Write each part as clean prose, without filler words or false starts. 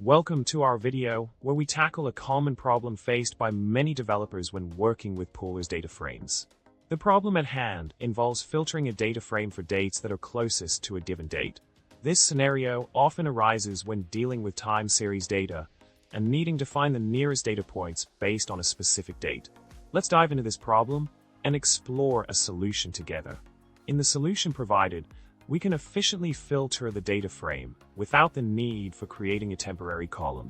Welcome to our video where we tackle a common problem faced by many developers when working with poolers data frames. The problem at hand involves filtering a data frame for dates that are closest to a given date. This scenario often arises when dealing with time series data and needing to find the nearest data points based on a specific date. Let's dive into this problem and explore a solution together. In the solution provided, we can efficiently filter the data frame without the need for creating a temporary column.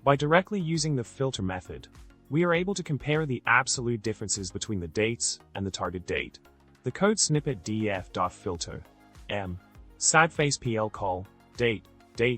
By directly using the filter method, we are able to compare the absolute differences between the dates and the target date. The code snippet df.filter m sadfacepl call date.abs.min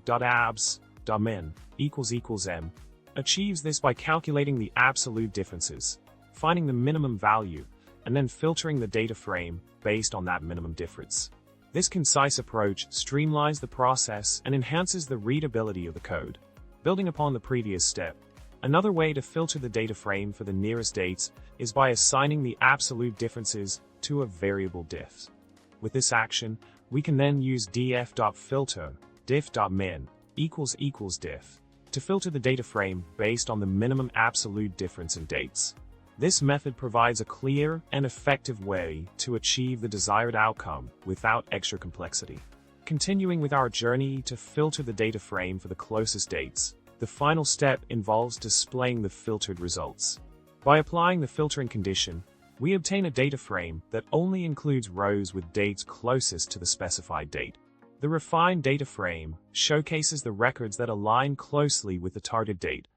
== m achieves this by calculating the absolute differences, finding the minimum value, and then filtering the data frame based on that minimum difference. This concise approach streamlines the process and enhances the readability of the code. Building upon the previous step, another way to filter the data frame for the nearest dates is by assigning the absolute differences to a variable diff. With this action, we can then use df.filter diff.min == diff to filter the data frame based on the minimum absolute difference in dates. This method provides a clear and effective way to achieve the desired outcome without extra complexity. Continuing with our journey to filter the data frame for the closest dates, the final step involves displaying the filtered results. By applying the filtering condition, we obtain a data frame that only includes rows with dates closest to the specified date. The refined data frame showcases the records that align closely with the target date,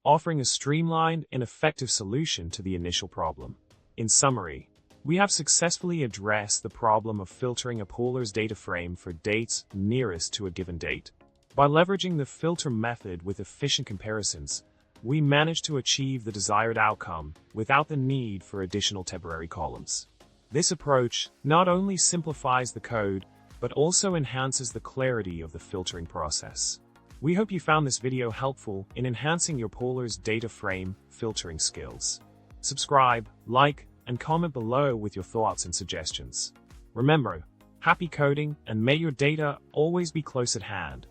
offering a streamlined and effective solution to the initial problem. In summary, we have successfully addressed the problem of filtering a pooler's data frame for dates nearest to a given date. By leveraging the filter method with efficient comparisons, we managed to achieve the desired outcome without the need for additional temporary columns. This approach not only simplifies the code, but also enhances the clarity of the filtering process. We hope you found this video helpful in enhancing your pooler's data frame filtering skills. Subscribe, like, and comment below with your thoughts and suggestions. Remember, happy coding and may your data always be close at hand.